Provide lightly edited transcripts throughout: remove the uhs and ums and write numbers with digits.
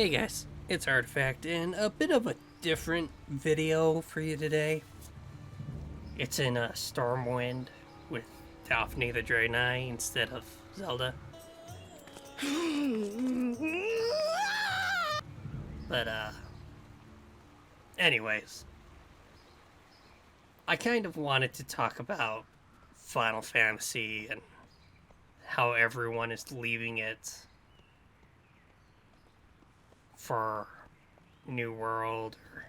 Hey guys, it's Artifact, and a bit of a different video for you today. It's in Stormwind with Daphne the Draenei instead of Zelda. But anyways, I kind of wanted to talk about Final Fantasy and how everyone is leaving it for New World or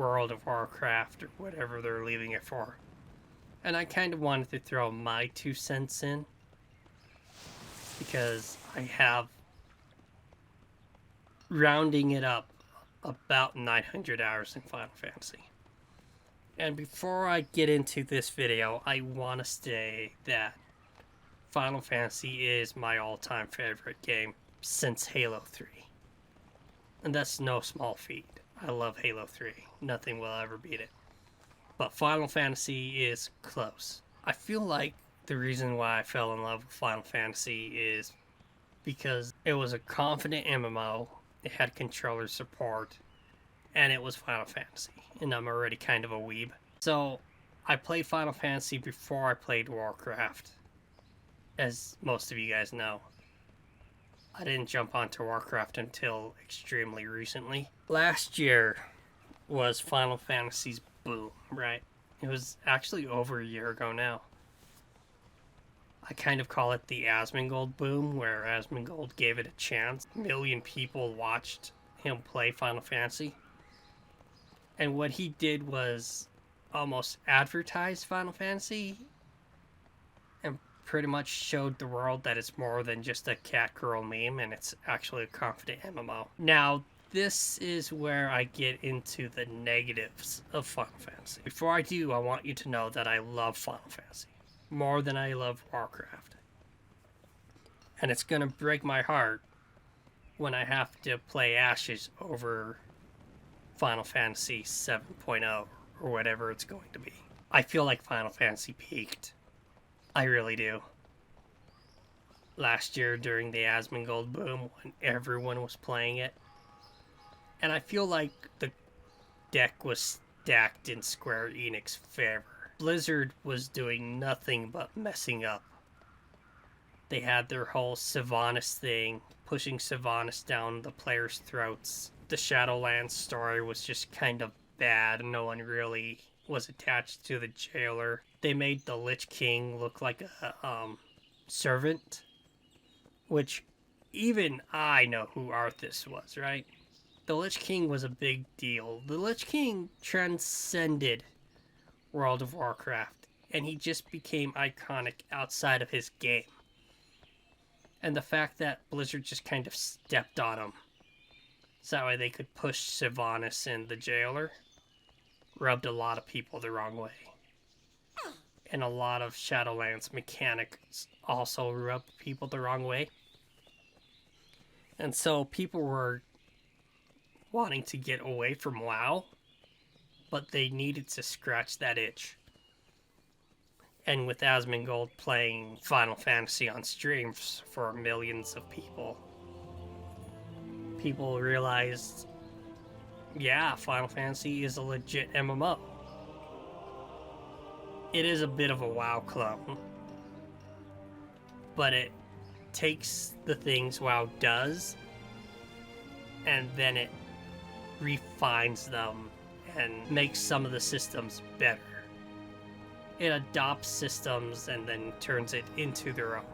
World of Warcraft or whatever they're leaving it for. And I kind of wanted to throw my 2 cents in because I have, rounding it up, about 900 hours in Final Fantasy. And before I get into this video, I want to say that Final Fantasy is my all-time favorite game since Halo 3. And that's no small feat. I love Halo 3. Nothing will ever beat it. But Final Fantasy is close. I feel like the reason why I fell in love with Final Fantasy is because it was a confident MMO, it had controller support, and it was Final Fantasy. And I'm already kind of a weeb. So I played Final Fantasy before I played Warcraft, as most of you guys know. I didn't jump onto Warcraft until extremely recently. Last year was Final Fantasy's boom, right? It was actually over a year ago now. I kind of call it the Asmongold boom, where Asmongold gave it a chance. 1 million people watched him play Final Fantasy. And what he did was almost advertise Final Fantasy and pretty much showed the world that it's more than just a cat girl meme and it's actually a confident MMO. Now, this is where I get into the negatives of Final Fantasy. Before I do, I want you to know that I love Final Fantasy more than I love Warcraft. And it's gonna break my heart when I have to play Ashes over Final Fantasy 7.0 or whatever it's going to be. I feel like Final Fantasy peaked. I really do. Last year during the Asmongold boom when everyone was playing it. And I feel like the deck was stacked in Square Enix's favor. Blizzard was doing nothing but messing up. They had their whole Sylvanas thing, pushing Sylvanas down the players' throats. The Shadowlands story was just kind of bad. No one really was attached to the jailer. They made the Lich King look like a servant, which even I know who Arthas was, right? The Lich King was a big deal. The Lich King transcended World of Warcraft, and he just became iconic outside of his game. And the fact that Blizzard just kind of stepped on him, so that way they could push Sylvanas and the jailer, rubbed a lot of people the wrong way. And a lot of Shadowlands mechanics also rubbed people the wrong way. And so people were wanting to get away from WoW, but they needed to scratch that itch. And with Asmongold playing Final Fantasy on streams for millions of people, people realized, yeah, Final Fantasy is a legit MMO. It is a bit of a WoW clone, but it takes the things WoW does and then it refines them and makes some of the systems better. It adopts systems and then turns it into their own.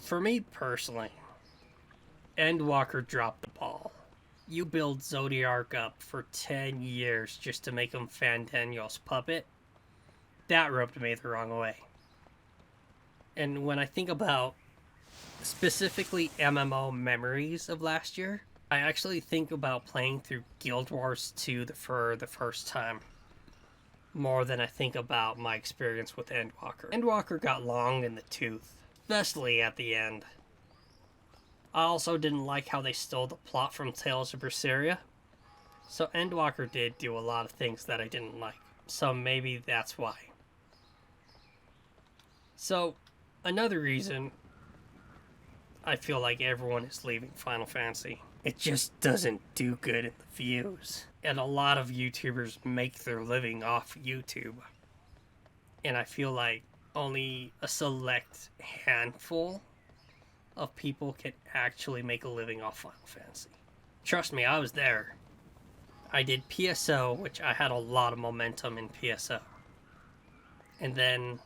For me personally, Endwalker dropped the ball. You build Zodiark up for 10 years just to make him Fandaniel's puppet. That rubbed me the wrong way. And when I think about specifically MMO memories of last year, I actually think about playing through Guild Wars 2 for the first time more than I think about my experience with Endwalker. Endwalker got long in the tooth, especially at the end. I also didn't like how they stole the plot from Tales of Berseria, so Endwalker did do a lot of things that I didn't like, so maybe that's why. So, another reason I feel like everyone is leaving Final Fantasy it just doesn't do good in the views. And a lot of YouTubers make their living off YouTube. And I feel like only a select handful of people can actually make a living off Final Fantasy. Trust me, I was there. I did PSO, which I had a lot of momentum in PSO. And then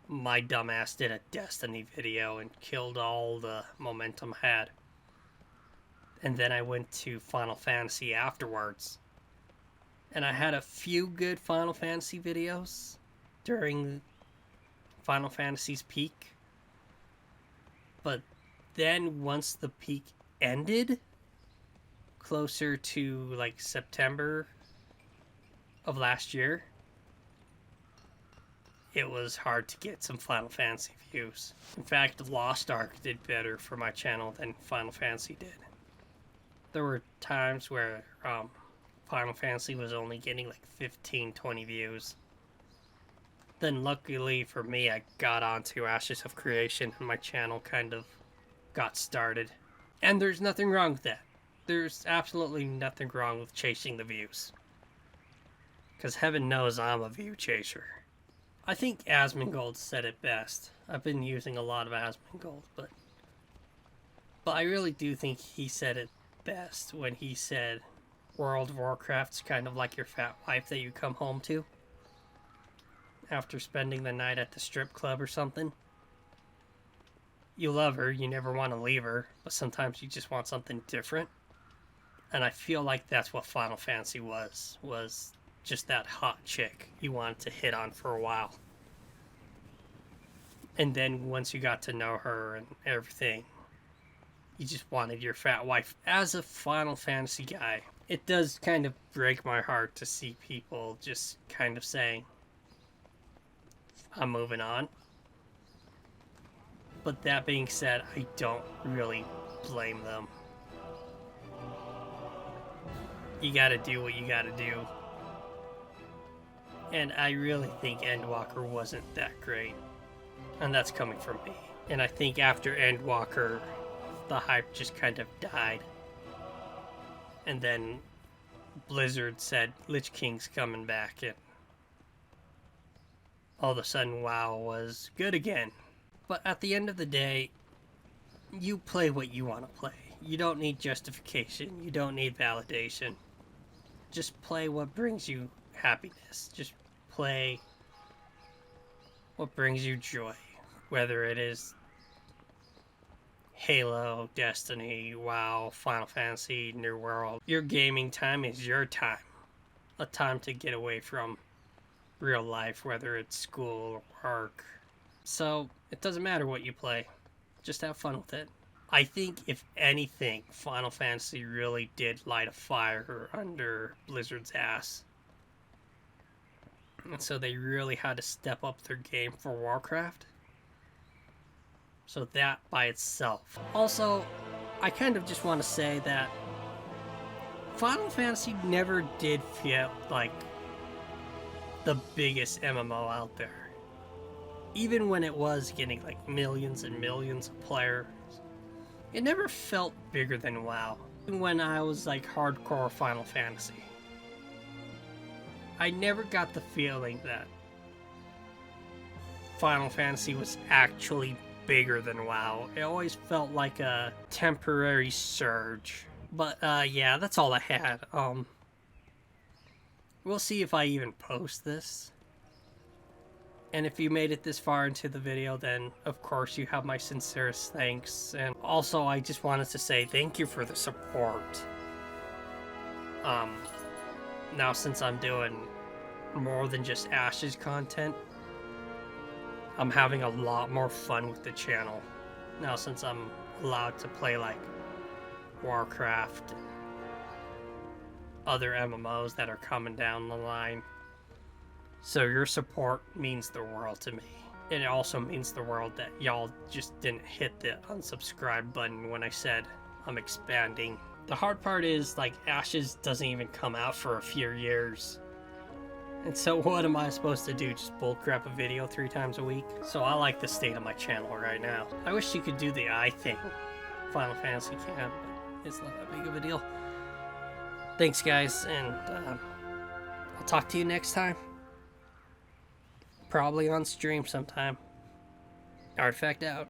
my dumbass did a Destiny video and killed all the momentum I had. And then I went to Final Fantasy afterwards. And I had a few good Final Fantasy videos during Final Fantasy's peak. But then once the peak ended, closer to like September of last year, it was hard to get some Final Fantasy views. In fact, Lost Ark did better for my channel than Final Fantasy did. There were times where Final Fantasy was only getting like 15, 20 views. Then luckily for me, I got onto Ashes of Creation and my channel kind of got started. And there's nothing wrong with that. There's absolutely nothing wrong with chasing the views. Because heaven knows I'm a view chaser. I think Asmongold said it best. I've been using a lot of Asmongold, but I really do think he said it best when he said World of Warcraft's kind of like your fat wife that you come home to after spending the night at the strip club or something. You love her, you never want to leave her, but sometimes you just want something different. And I feel like that's what Final Fantasy was just that hot chick you wanted to hit on for a while. And then once you got to know her and everything, you just wanted your fat wife. As a Final Fantasy guy, it does kind of break my heart to see people just kind of saying, I'm moving on. But that being said, I don't really blame them. You gotta do what you gotta do. And I really think Endwalker wasn't that great. And that's coming from me. And I think after Endwalker, the hype just kind of died. And then Blizzard said Lich King's coming back, and all of a sudden WoW was good again. But at the end of the day, you play what you want to play. You don't need justification. You don't need validation. Just play what brings you happiness. Just play what brings you joy. Whether it is Halo, Destiny, WoW, Final Fantasy, New World. Your gaming time is your time. A time to get away from real life, whether it's school or work. So, it doesn't matter what you play. Just have fun with it. I think, if anything, Final Fantasy really did light a fire under Blizzard's ass. And so they really had to step up their game for Warcraft. So that by itself. Also, I kind of just want to say that Final Fantasy never did feel like the biggest MMO out there. Even when it was getting like millions and millions of players, it never felt bigger than WoW. Even when I was like hardcore Final Fantasy, I never got the feeling that Final Fantasy was actually bigger than WoW. It always felt like a temporary surge. But yeah, that's all I had. We'll see if I even post this. And if you made it this far into the video, then of course you have my sincerest thanks. And also, I just wanted to say thank you for the support. Now since I'm doing more than just Ashes content, I'm having a lot more fun with the channel. Now since I'm allowed to play like Warcraft and other MMOs that are coming down the line. So your support means the world to me. And it also means the world that y'all just didn't hit the unsubscribe button when I said I'm expanding. The hard part is, like, Ashes doesn't even come out for a few years. And so what am I supposed to do? Just bullcrap a video 3 times a week? So I like the state of my channel right now. I wish you could do the eye thing. Final Fantasy can, but It's not that big of a deal. Thanks, guys, and I'll talk to you next time. Probably on stream sometime. Artifact out.